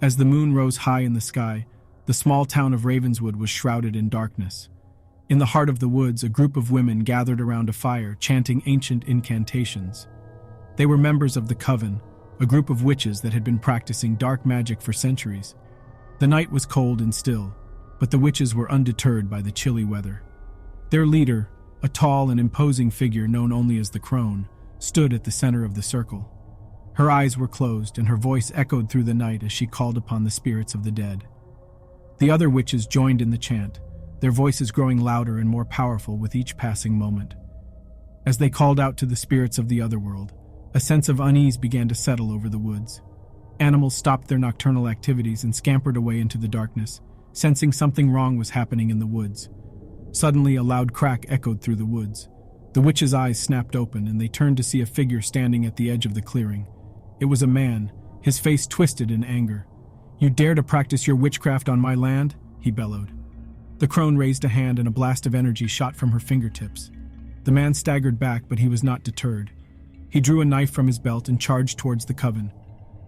As the moon rose high in the sky, the small town of Ravenswood was shrouded in darkness. In the heart of the woods, a group of women gathered around a fire, chanting ancient incantations. They were members of the Coven, a group of witches that had been practicing dark magic for centuries. The night was cold and still, but the witches were undeterred by the chilly weather. Their leader, a tall and imposing figure known only as the Crone, stood at the center of the circle. Her eyes were closed, and her voice echoed through the night as she called upon the spirits of the dead. The other witches joined in the chant, their voices growing louder and more powerful with each passing moment. As they called out to the spirits of the otherworld, a sense of unease began to settle over the woods. Animals stopped their nocturnal activities and scampered away into the darkness, sensing something wrong was happening in the woods. Suddenly, a loud crack echoed through the woods. The witches' eyes snapped open, and they turned to see a figure standing at the edge of the clearing. It was a man, his face twisted in anger. "You dare to practice your witchcraft on my land?" he bellowed. The crone raised a hand, and a blast of energy shot from her fingertips. The man staggered back, but he was not deterred. He drew a knife from his belt and charged towards the Coven.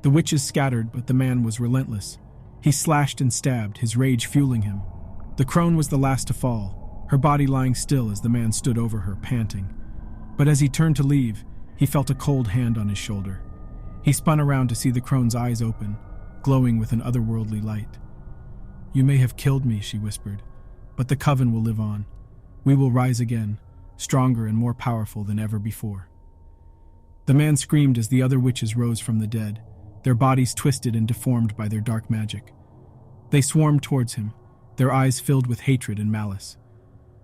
The witches scattered, but the man was relentless. He slashed and stabbed, his rage fueling him. The crone was the last to fall, her body lying still as the man stood over her, panting. But as he turned to leave, he felt a cold hand on his shoulder. He spun around to see the crone's eyes open, glowing with an otherworldly light. "You may have killed me," she whispered, "but the Coven will live on. We will rise again, stronger and more powerful than ever before." The man screamed as the other witches rose from the dead, their bodies twisted and deformed by their dark magic. They swarmed towards him, their eyes filled with hatred and malice.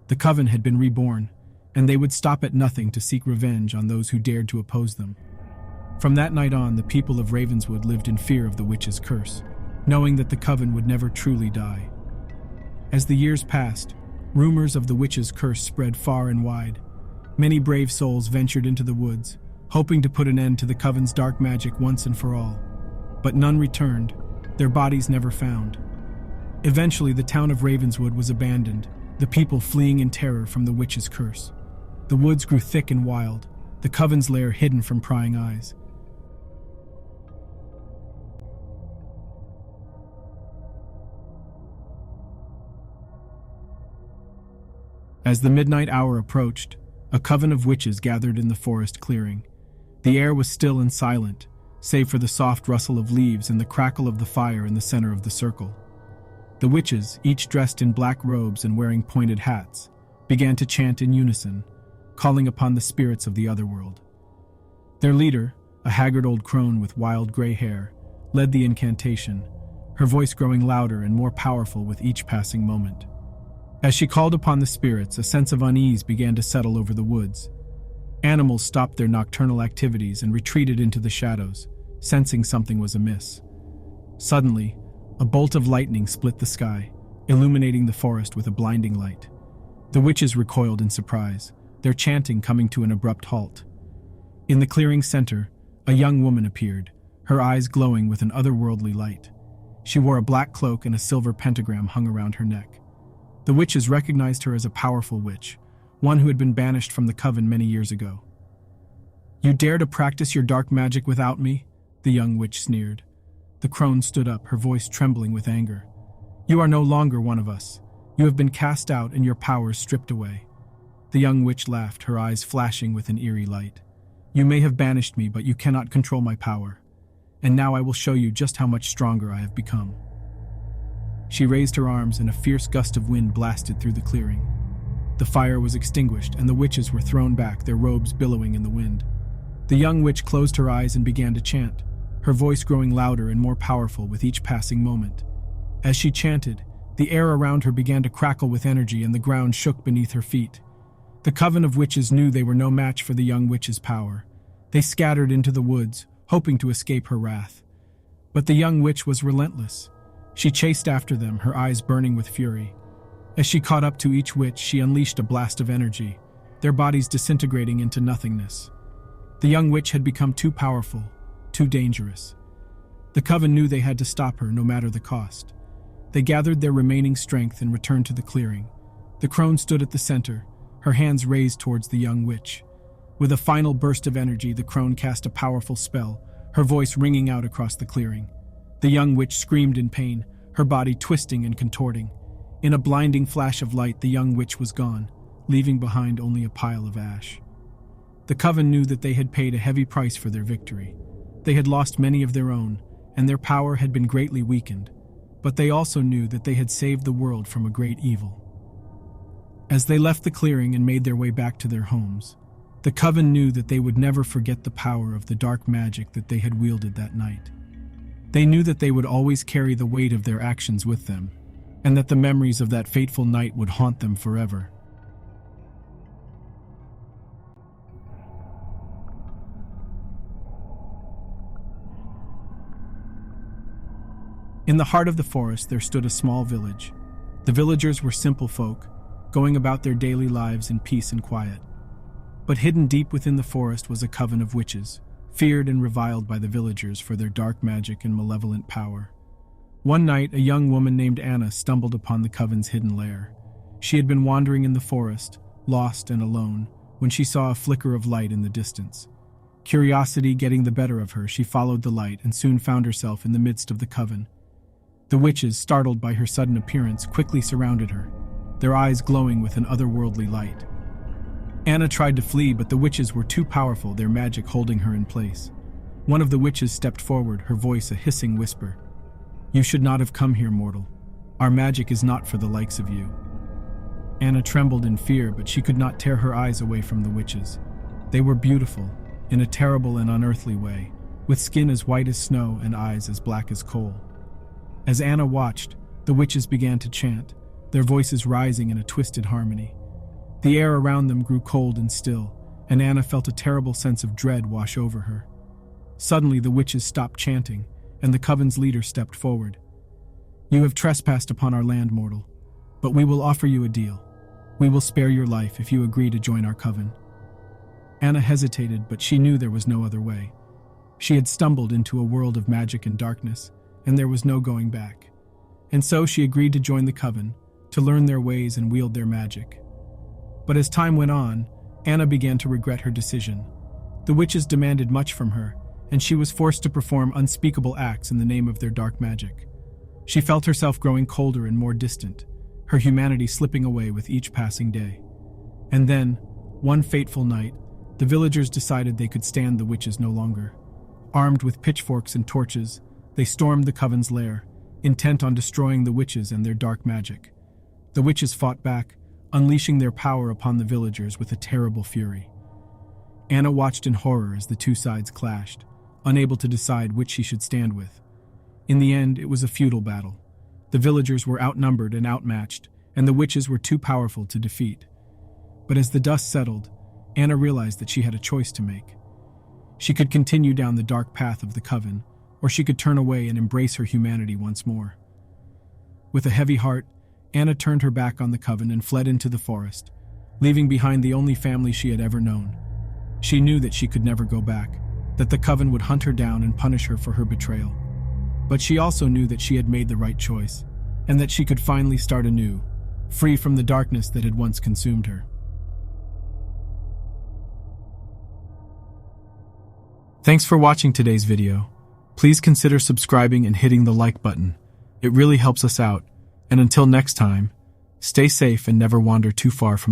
The Coven had been reborn, and they would stop at nothing to seek revenge on those who dared to oppose them. From that night on, the people of Ravenswood lived in fear of the witch's curse, knowing that the Coven would never truly die. As the years passed, rumors of the witch's curse spread far and wide. Many brave souls ventured into the woods, hoping to put an end to the Coven's dark magic once and for all. But none returned, their bodies never found. Eventually, the town of Ravenswood was abandoned, the people fleeing in terror from the witch's curse. The woods grew thick and wild, the Coven's lair hidden from prying eyes. As the midnight hour approached, a coven of witches gathered in the forest clearing. The air was still and silent, save for the soft rustle of leaves and the crackle of the fire in the center of the circle. The witches, each dressed in black robes and wearing pointed hats, began to chant in unison, calling upon the spirits of the otherworld. Their leader, a haggard old crone with wild gray hair, led the incantation, her voice growing louder and more powerful with each passing moment. As she called upon the spirits, a sense of unease began to settle over the woods. Animals stopped their nocturnal activities and retreated into the shadows, sensing something was amiss. Suddenly, a bolt of lightning split the sky, illuminating the forest with a blinding light. The witches recoiled in surprise, their chanting coming to an abrupt halt. In the clearing's center, a young woman appeared, her eyes glowing with an otherworldly light. She wore a black cloak and a silver pentagram hung around her neck. The witches recognized her as a powerful witch, one who had been banished from the Coven many years ago. "You dare to practice your dark magic without me?" the young witch sneered. The crone stood up, her voice trembling with anger. "You are no longer one of us. You have been cast out and your powers stripped away." The young witch laughed, her eyes flashing with an eerie light. "You may have banished me, but you cannot control my power. And now I will show you just how much stronger I have become." She raised her arms and a fierce gust of wind blasted through the clearing. The fire was extinguished and the witches were thrown back, their robes billowing in the wind. The young witch closed her eyes and began to chant, her voice growing louder and more powerful with each passing moment. As she chanted, the air around her began to crackle with energy and the ground shook beneath her feet. The Coven of Witches knew they were no match for the young witch's power. They scattered into the woods, hoping to escape her wrath. But the young witch was relentless. She chased after them, her eyes burning with fury. As she caught up to each witch, she unleashed a blast of energy, their bodies disintegrating into nothingness. The young witch had become too powerful, too dangerous. The Coven knew they had to stop her no matter the cost. They gathered their remaining strength and returned to the clearing. The crone stood at the center, her hands raised towards the young witch. With a final burst of energy, the crone cast a powerful spell, her voice ringing out across the clearing. The young witch screamed in pain, her body twisting and contorting. In a blinding flash of light, the young witch was gone, leaving behind only a pile of ash. The Coven knew that they had paid a heavy price for their victory. They had lost many of their own, and their power had been greatly weakened, but they also knew that they had saved the world from a great evil. As they left the clearing and made their way back to their homes, the Coven knew that they would never forget the power of the dark magic that they had wielded that night. They knew that they would always carry the weight of their actions with them, and that the memories of that fateful night would haunt them forever. In the heart of the forest there stood a small village. The villagers were simple folk, going about their daily lives in peace and quiet. But hidden deep within the forest was a coven of witches, feared and reviled by the villagers for their dark magic and malevolent power. One night, a young woman named Anna stumbled upon the coven's hidden lair. She had been wandering in the forest, lost and alone, when she saw a flicker of light in the distance. Curiosity getting the better of her, she followed the light and soon found herself in the midst of the coven. The witches, startled by her sudden appearance, quickly surrounded her, their eyes glowing with an otherworldly light. Anna tried to flee, but the witches were too powerful, their magic holding her in place. One of the witches stepped forward, her voice a hissing whisper. "You should not have come here, mortal. Our magic is not for the likes of you." Anna trembled in fear, but she could not tear her eyes away from the witches. They were beautiful, in a terrible and unearthly way, with skin as white as snow and eyes as black as coal. As Anna watched, the witches began to chant, their voices rising in a twisted harmony. The air around them grew cold and still, and Anna felt a terrible sense of dread wash over her. Suddenly the witches stopped chanting, and the coven's leader stepped forward. "You have trespassed upon our land, mortal, but we will offer you a deal. We will spare your life if you agree to join our coven." Anna hesitated, but she knew there was no other way. She had stumbled into a world of magic and darkness, and there was no going back. And so she agreed to join the coven, to learn their ways and wield their magic. But as time went on, Anna began to regret her decision. The witches demanded much from her, and she was forced to perform unspeakable acts in the name of their dark magic. She felt herself growing colder and more distant, her humanity slipping away with each passing day. And then, one fateful night, the villagers decided they could stand the witches no longer. Armed with pitchforks and torches, they stormed the coven's lair, intent on destroying the witches and their dark magic. The witches fought back, unleashing their power upon the villagers with a terrible fury. Anna watched in horror as the two sides clashed, unable to decide which she should stand with. In the end, it was a futile battle. The villagers were outnumbered and outmatched, and the witches were too powerful to defeat. But as the dust settled, Anna realized that she had a choice to make. She could continue down the dark path of the coven, or she could turn away and embrace her humanity once more. With a heavy heart, Anna turned her back on the coven and fled into the forest, leaving behind the only family she had ever known. She knew that she could never go back, that the coven would hunt her down and punish her for her betrayal. But she also knew that she had made the right choice, and that she could finally start anew, free from the darkness that had once consumed her. Thanks for watching today's video. Please consider subscribing and hitting the like button. It really helps us out. And until next time, stay safe and never wander too far from